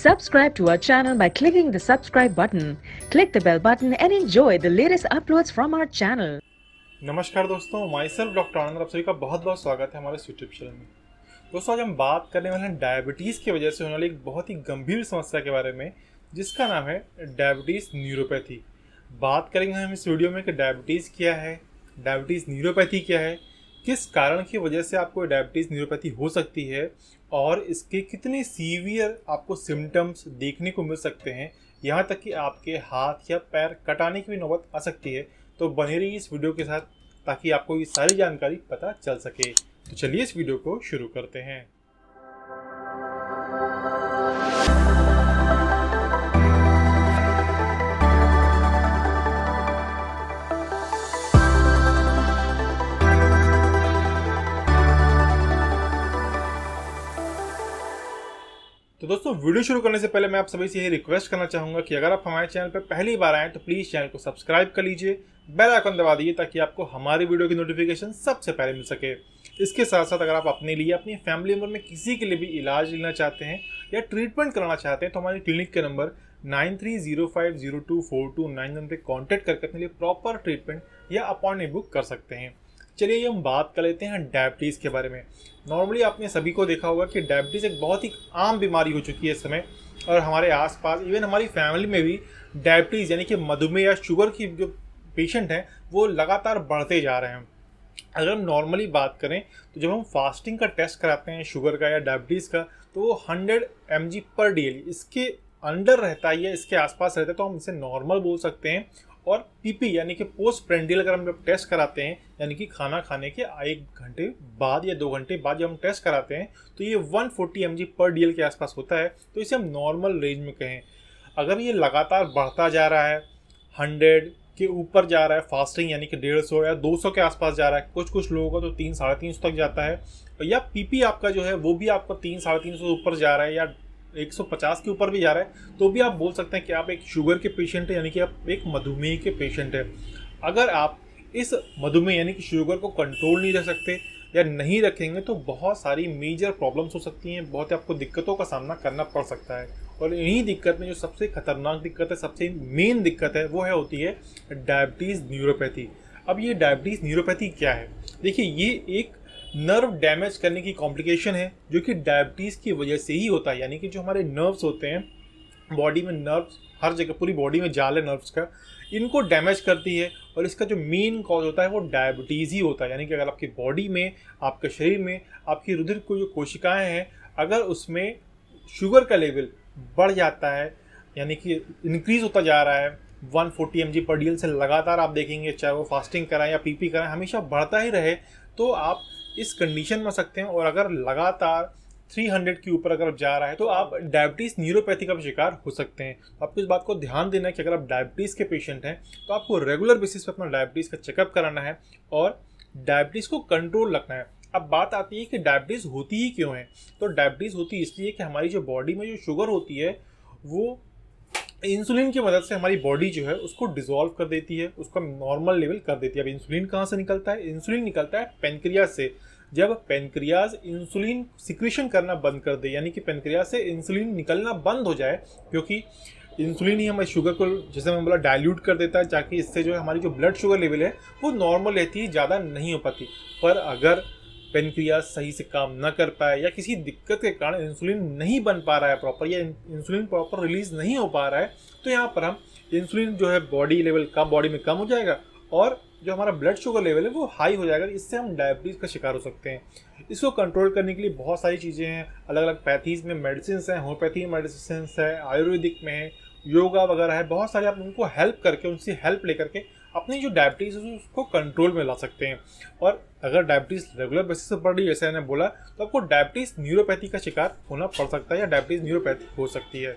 Subscribe to our channel by clicking the subscribe button. Click the bell button and enjoy the latest uploads from our channel. नमस्कार दोस्तों, my self doctor आनंद, आप सभी का बहुत बहुत स्वागत है हमारे यूट्यूब चैनल में। दोस्तों, आज हम बात करने वाले हैं डायबिटीज़ की वजह से होने वाली एक बहुत ही गंभीर समस्या के बारे में, जिसका नाम है डायबिटीज़ न्यूरोपैथी। बात करेंगे हम इस वीडियो में कि डायबिटीज़ क्या है, डायबिटीज़ न्यूरोपैथी क्या है, किस कारण की वजह से आपको डायबिटीज़ न्यूरोपैथी हो सकती है और इसके कितने सीवियर आपको सिम्टम्स देखने को मिल सकते हैं, यहाँ तक कि आपके हाथ या पैर कटाने की भी नौबत आ सकती है। तो बने रहिए इस वीडियो के साथ ताकि आपको ये सारी जानकारी पता चल सके। तो चलिए इस वीडियो को शुरू करते हैं। तो दोस्तों, वीडियो शुरू करने से पहले मैं आप सभी से यही रिक्वेस्ट करना चाहूँगा कि अगर आप हमारे चैनल पर पहली बार आएँ तो प्लीज़ चैनल को सब्सक्राइब कर लीजिए, बेल आइकन दबा दीजिए ताकि आपको हमारी वीडियो की नोटिफिकेशन सबसे पहले मिल सके। इसके साथ साथ अगर आप अपने लिए, अपनी फैमिली मेम्बर में किसी के लिए भी इलाज लेना चाहते हैं या ट्रीटमेंट कराना चाहते हैं तो हमारे क्लिनिक के नंबर 9305024299 पर कॉन्टैक्ट करके अपने लिए प्रॉपर ट्रीटमेंट या अपॉइंटमेंट बुक कर सकते हैं। चलिए हम बात कर लेते हैं डायबिटीज़ के बारे में। नॉर्मली आपने सभी को देखा होगा कि डायबिटीज़ एक बहुत ही आम बीमारी हो चुकी है इस समय, और हमारे आसपास इवन हमारी फैमिली में भी डायबिटीज़ यानी कि मधुमेह या शुगर की जो पेशेंट हैं वो लगातार बढ़ते जा रहे हैं। अगर हम नॉर्मली बात करें तो जब हम फास्टिंग का टेस्ट कराते हैं शुगर का या डायबिटीज़ का, तो वो 100 mg पर डेली इसके अंडर रहता है या इसके आसपास रहता है, तो हम इसे नॉर्मल बोल सकते हैं। और पीपी यानी कि पोस्ट प्रेंडियल अगर हम जब टेस्ट कराते हैं, यानी कि खाना खाने के 1 घंटे बाद या 2 घंटे बाद जब हम टेस्ट कराते हैं तो ये 140 mg पर डीएल के आसपास होता है, तो इसे हम नॉर्मल रेंज में कहें। अगर ये लगातार बढ़ता जा रहा है, 100 के ऊपर जा रहा है फास्टिंग यानी कि 150 या 200 के आसपास जा रहा है, कुछ लोगों का तो 300-350 तक जाता है, या पीपी आपका जो है वो भी आपका 300-350 ऊपर जा रहा है या 150 के ऊपर भी जा रहा है, तो भी आप बोल सकते हैं कि आप एक शुगर के पेशेंट हैं, यानी कि आप एक मधुमेह के पेशेंट हैं। अगर आप इस मधुमेह यानी कि शुगर को कंट्रोल नहीं रख सकते या नहीं रखेंगे तो बहुत सारी मेजर प्रॉब्लम्स हो सकती हैं, बहुत आपको दिक्कतों का सामना करना पड़ सकता है। और इन्हीं दिक्कत में जो सबसे खतरनाक दिक्कत है, सबसे मेन दिक्कत है, वो होती है डायबिटीज़ न्यूरोपैथी। अब ये डायबिटीज़ न्यूरोपैथी क्या है? देखिए, ये एक नर्व डैमेज करने की कॉम्प्लिकेशन है जो कि डायबिटीज़ की वजह से ही होता है। यानी कि जो हमारे नर्व्स होते हैं बॉडी में, नर्व्स हर जगह पूरी बॉडी में जाल है नर्व्स का, इनको डैमेज करती है, और इसका जो मेन कॉज होता है वो डायबिटीज़ ही होता है। यानी कि अगर आपकी बॉडी में, आपके शरीर में, आपकी रुधिर को जो कोशिकाएं हैं, अगर उसमें शुगर का लेवल बढ़ जाता है, यानी कि इंक्रीज होता जा रहा है 140 mg पर डीएल से लगातार, आप देखेंगे चाहे वो फास्टिंग कराएं या पीपी कराएं, हमेशा बढ़ता ही रहे, तो आप इस कंडीशन में सकते हैं। और अगर लगातार 300 के ऊपर अगर जा रहा है तो आप डायबिटीज़ न्यूरोपैथी का शिकार हो सकते हैं। आपको इस बात को ध्यान देना है कि अगर आप डायबिटीज़ के पेशेंट हैं तो आपको रेगुलर बेसिस पर अपना डायबिटीज़ का चेकअप कराना है और डायबिटीज़ को कंट्रोल रखना है। अब बात आती है कि डायबिटीज़ होती ही क्यों है? तो डायबिटीज़ होती इसलिए कि हमारी जो बॉडी में जो शुगर होती है वो इंसुलिन की मदद से हमारी बॉडी जो है उसको डिसॉल्व कर देती है, उसका नॉर्मल लेवल कर देती है। अब इंसुलिन कहाँ से निकलता है? इंसुलिन निकलता है पेनक्रियाज से। जब पेनक्रियाज इंसुलिन सिक्रीशन करना बंद कर दे, यानी कि पेनक्रियाज से इंसुलिन निकलना बंद हो जाए, क्योंकि इंसुलिन ही हमारे शुगर को, जैसे मैं बोला, डाइल्यूट कर देता है, ताकि इससे जो है हमारी जो ब्लड शुगर लेवल है वो नॉर्मल रहती है, ज़्यादा नहीं हो पाती। पर अगर पेनक्रियाज सही से काम न कर पाए या किसी दिक्कत के कारण इंसुलिन नहीं बन पा रहा है प्रॉपर, या इंसुलिन प्रॉपर रिलीज नहीं हो पा रहा है, तो यहाँ पर हम इंसुलिन जो है बॉडी में कम हो जाएगा और जो हमारा ब्लड शुगर लेवल है वो हाई हो जाएगा। इससे हम डायबिटीज़ का शिकार हो सकते हैं। इसको कंट्रोल करने के लिए बहुत सारी चीज़ें हैं, अलग अलग पैथीज़ में मेडिसिन हैं, होम्योपैथी मेडिसिन है, आयुर्वेदिक में है, योगा वगैरह है, बहुत सारे आप उनको हेल्प करके, उनसे हेल्प लेकर के अपनी जो डायबिटीज़ है उसको कंट्रोल में ला सकते हैं। और अगर डायबिटीज़ रेगुलर बेसिस पर बढ़ रही है, जैसे मैंने बोला, तो आपको डायबिटीज़ न्यूरोपैथी का शिकार होना पड़ सकता है या डायबिटीज़ न्यूरोपैथी हो सकती है।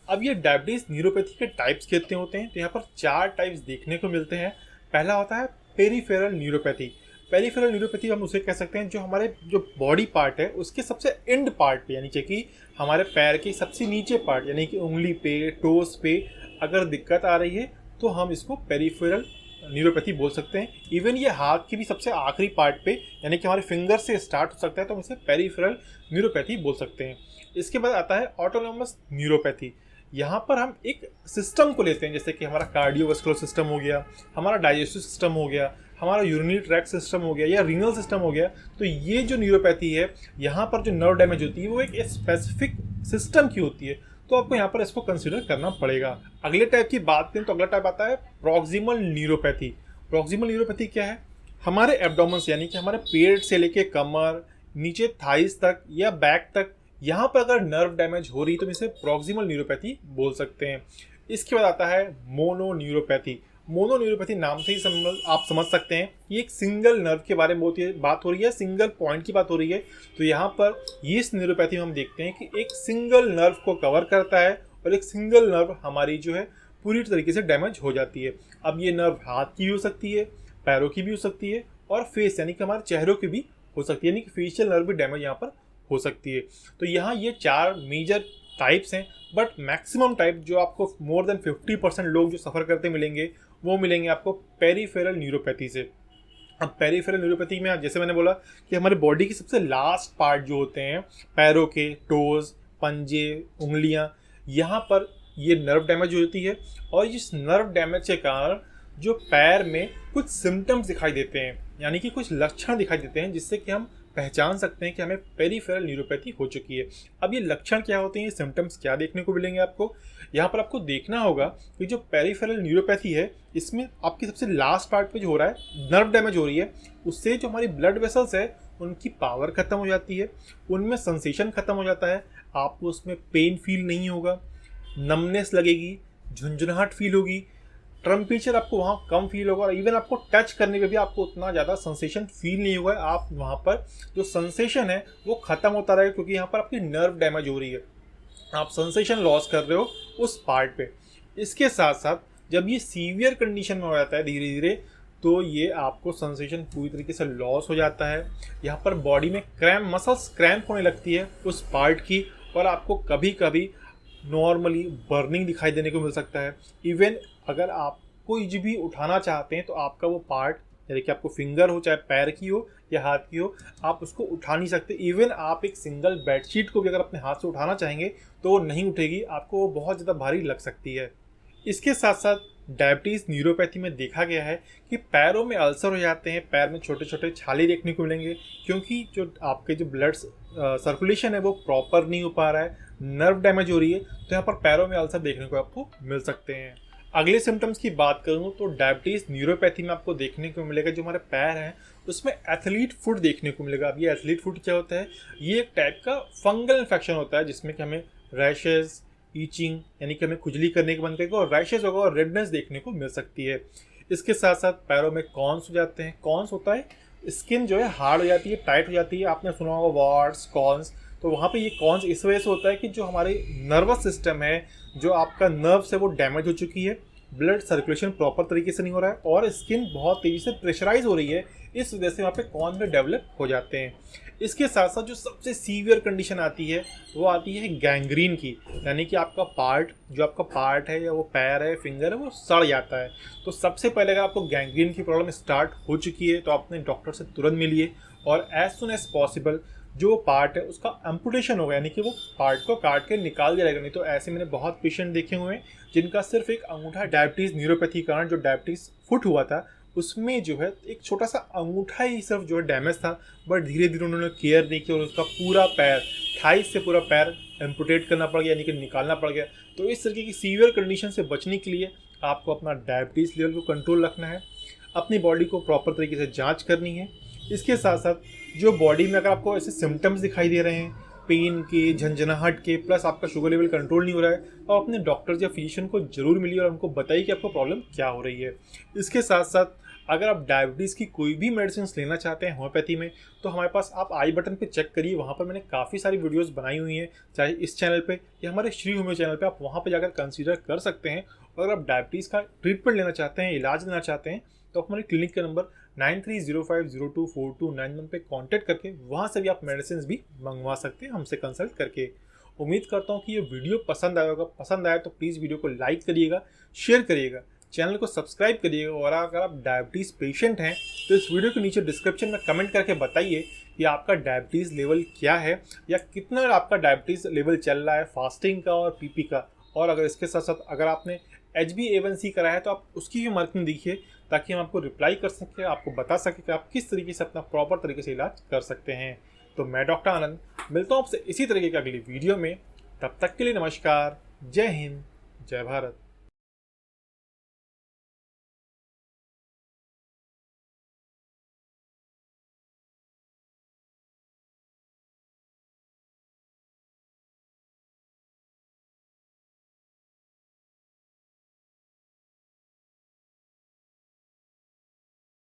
अब ये डायबिटीज़ न्यूरोपैथी के टाइप्स कितने होते हैं? तो यहाँ पर 4 टाइप्स देखने को मिलते हैं। पहला होता है पेरिफेरल न्यूरोपैथी। पेरिफेरल न्यूरोपैथी हम उसे कह सकते हैं जो हमारे जो बॉडी पार्ट है उसके सबसे एंड पार्ट पे, यानी कि हमारे पैर के सबसे नीचे पार्ट, यानी कि उंगली पे, टोस पे अगर दिक्कत आ रही है तो हम इसको पेरिफेरल न्यूरोपैथी बोल सकते हैं। इवन ये हाथ के भी सबसे आखिरी पार्ट पे यानी कि हमारे फिंगर से स्टार्ट हो सकता है, तो हम इसे पेरिफेरल न्यूरोपैथी बोल सकते हैं। इसके बाद आता है ऑटोनोमस न्यूरोपैथी। यहाँ पर हम एक सिस्टम को लेते हैं, जैसे कि हमारा कार्डियोवास्कुलर सिस्टम हो गया, हमारा डाइजेस्टिव सिस्टम हो गया, हमारा यूरिनरी ट्रैक्ट सिस्टम हो गया या रीनल सिस्टम हो गया। तो ये जो न्यूरोपैथी है, यहाँ पर जो नर्व डैमेज होती है वो एक स्पेसिफिक सिस्टम की होती है, तो आपको यहाँ पर इसको कंसिडर करना पड़ेगा। अगले टाइप की बात करें तो अगला टाइप आता है प्रॉक्सिमल न्यूरोपैथी। प्रॉक्सिमल न्यूरोपैथी क्या है? हमारे एब्डोमेन यानी कि हमारे पेट से लेके कमर, नीचे थाइस तक या बैक तक, यहाँ पर अगर नर्व डैमेज हो रही है तो इसे प्रॉक्सिमल न्यूरोपैथी बोल सकते हैं। इसके बाद आता है मोनो न्यूरोपैथी। मोनो न्यूरोपैथी नाम से ही आप समझ सकते हैं ये एक सिंगल नर्व के बारे में बात हो रही है, सिंगल पॉइंट की बात हो रही है। तो यहाँ पर इस न्यूरोपैथी में हम देखते हैं कि एक सिंगल नर्व को कवर करता है और एक सिंगल नर्व हमारी जो है पूरी तरीके से डैमेज हो जाती है। अब ये नर्व हाथ की भी हो सकती है, पैरों की भी हो सकती है और फेस यानी कि हमारे चेहरों की भी हो सकती है, यानी कि फेशियल नर्व भी डैमेज यहाँ पर हो सकती है। तो यहाँ ये 4 मेजर टाइप्स हैं, बट मैक्सिमम टाइप जो आपको मोर देन 50% लोग जो सफ़र करते मिलेंगे वो मिलेंगे आपको पेरिफेरल न्यूरोपैथी से। अब पेरिफेरल न्यूरोपैथी में जैसे मैंने बोला कि हमारे बॉडी के सबसे लास्ट पार्ट जो होते हैं, पैरों के टोज, पंजे, उंगलियां, यहाँ पर ये नर्व डैमेज होती है और इस नर्व डैमेज के कारण जो पैर में कुछ सिम्टम्स दिखाई देते हैं, यानी कि कुछ लक्षण दिखाई देते हैं, जिससे कि हम पहचान सकते हैं कि हमें पेरिफेरल न्यूरोपैथी हो चुकी है। अब ये लक्षण क्या होते हैं, ये सिम्टम्स क्या देखने को मिलेंगे आपको? यहाँ पर आपको देखना होगा कि जो पेरिफेरल न्यूरोपैथी है, इसमें आपकी सबसे लास्ट पार्ट पे जो हो रहा है, नर्व डैमेज हो रही है, उससे जो हमारी ब्लड वेसल्स है उनकी पावर खत्म हो जाती है, उनमें सेंसेशन खत्म हो जाता है, आपको उसमें पेन फील नहीं होगा, नमनेस लगेगी, झुंझुनाहट फील होगी, टेम्परेचर आपको वहाँ कम फील होगा और इवन आपको टच करने पे भी आपको उतना ज़्यादा सेंसेशन फील नहीं होगा। आप वहाँ पर जो सेंसेशन है वो ख़त्म होता रहेगा, क्योंकि यहाँ पर आपकी नर्व डैमेज हो रही है, आप सेंसेशन लॉस कर रहे हो उस पार्ट पे। इसके साथ साथ जब ये सीवियर कंडीशन में हो जाता है धीरे धीरे, तो ये आपको सेंसेशन पूरी तरीके से लॉस हो जाता है। यहाँ पर बॉडी में क्रैम्प, मसल्स क्रैम्प होने लगती है उस पार्ट की, और आपको कभी कभी नॉर्मली बर्निंग दिखाई देने को मिल सकता है। इवन अगर आप कोई भी उठाना चाहते हैं तो आपका वो पार्ट, यानी कि आपको फिंगर हो, चाहे पैर की हो या हाथ की हो, आप उसको उठा नहीं सकते। इवन आप एक सिंगल बेडशीट को भी अगर अपने हाथ से उठाना चाहेंगे तो वो नहीं उठेगी, आपको वो बहुत ज़्यादा भारी लग सकती है। इसके साथ साथ डायबिटीज़ न्यूरोपैथी में देखा गया है कि पैरों में अल्सर हो जाते हैं, पैर में छोटे छोटे छाले देखने को मिलेंगे, क्योंकि जो आपके जो ब्लड सर्कुलेशन है वो प्रॉपर नहीं हो पा रहा है, नर्व डैमेज हो रही है, तो यहाँ पर पैरों में अल्सर देखने को आपको मिल सकते हैं। अगले सिम्टम्स की बात करूँ तो डायबिटीज़ न्यूरोपैथी में आपको देखने को मिलेगा जो हमारे पैर हैं उसमें एथलीट फुट देखने को मिलेगा। अब ये एथलीट फुट क्या होता है? ये एक टाइप का फंगल इन्फेक्शन होता है जिसमें कि हमें रैशेज, ईचिंग यानी कि हमें खुजली करने के बंद करेगा और रैशेज होगा और रेडनेस देखने को मिल सकती है। इसके साथ साथ पैरों में कॉन्स हो जाते हैं। कॉन्स होता है स्किन जो है हार्ड हो जाती है, टाइट हो जाती है। आपने सुना होगा वार्ड्स, कॉन्स, तो वहाँ पे ये कॉन्स इस वजह से होता है कि जो हमारे नर्वस सिस्टम है, जो आपका नर्व्स है वो डैमेज हो चुकी है, ब्लड सर्कुलेशन प्रॉपर तरीके से नहीं हो रहा है और स्किन बहुत तेज़ी से प्रेशराइज हो रही है, इस वजह से वहाँ पे कॉन्स भी डेवलप हो जाते हैं। इसके साथ साथ जो सबसे सीवियर कंडीशन आती है वो आती है गैंग्रीन की, यानी कि आपका पार्ट, जो आपका पार्ट है या वो पैर है, फिंगर है, वो सड़ जाता है। तो सबसे पहले अगर आपको गैंग्रीन की प्रॉब्लम स्टार्ट हो चुकी है तो आप अपने डॉक्टर से तुरंत मिलिए और एज सुन एज पॉसिबल जो पार्ट है उसका एम्पुटेशन होगा, यानी कि वो पार्ट को काट के निकाल दिया जाएगा। नहीं तो ऐसे मैंने बहुत पेशेंट देखे हुए हैं जिनका सिर्फ एक अंगूठा, डायबिटीज़ न्यूरोपैथी कारण जो डायबिटीज़ फुट हुआ था उसमें जो है एक छोटा सा अंगूठा ही सिर्फ जो है डैमेज था, बट धीरे धीरे उन्होंने केयर नहीं की और उसका पूरा पैर, थाइस से पूरा पैर एम्पुटेट करना पड़ गया, यानी कि निकालना पड़ गया। तो इस तरीके की सीवियर कंडीशन से बचने के लिए आपको अपना डायबिटीज़ लेवल को कंट्रोल रखना है, अपनी बॉडी को प्रॉपर तरीके से जाँच करनी है। इसके साथ साथ जो बॉडी में अगर आपको ऐसे सिम्टम्स दिखाई दे रहे हैं पेन के, झंझनाहट के, प्लस आपका शुगर लेवल कंट्रोल नहीं हो रहा है, तो आप अपने डॉक्टर या फिजिशियन को जरूर मिलिए और उनको बताइए कि आपको प्रॉब्लम क्या हो रही है। इसके साथ साथ अगर आप डायबिटीज़ की कोई भी मेडिसिन लेना चाहते हैं होम्योपैथी में, तो हमारे पास आप आई बटन पे चेक करिए, वहाँ पर मैंने काफ़ी सारी वीडियोस बनाई हुई हैं, चाहे इस चैनल पे या हमारे श्री होम्यो चैनल पे, आप वहाँ पे जाकर कंसीडर कर सकते हैं। और अगर आप डायबिटीज़ का ट्रीटमेंट लेना चाहते हैं, इलाज लेना चाहते हैं, तो हमारे क्लिनिक का नंबर 9305024291 पे कांटेक्ट करके वहाँ से भी आप मेडिसिन भी मंगवा सकते हैं हमसे कंसल्ट करके। उम्मीद करता हूँ कि ये वीडियो पसंद आया होगा। पसंद आया तो प्लीज़ वीडियो को लाइक करिएगा, शेयर करिएगा, चैनल को सब्सक्राइब करिएगा। और अगर आप डायबिटीज़ पेशेंट हैं तो इस वीडियो के नीचे डिस्क्रिप्शन में कमेंट करके बताइए कि आपका डायबिटीज़ लेवल क्या है या कितना आपका डायबिटीज़ लेवल चल रहा है फास्टिंग का और पीपी का। और अगर इसके साथ साथ अगर आपने HbA1c करा है तो आप उसकी भी मार्किंग देखिए, ताकि हम आपको रिप्लाई कर सकें, आपको बता सकें कि आप किस तरीके से अपना प्रॉपर तरीके से इलाज कर सकते हैं। तो मैं डॉक्टर आनंद मिलता हूँ आपसे इसी तरीके की अगली वीडियो में। तब तक के लिए नमस्कार, जय हिंद, जय भारत।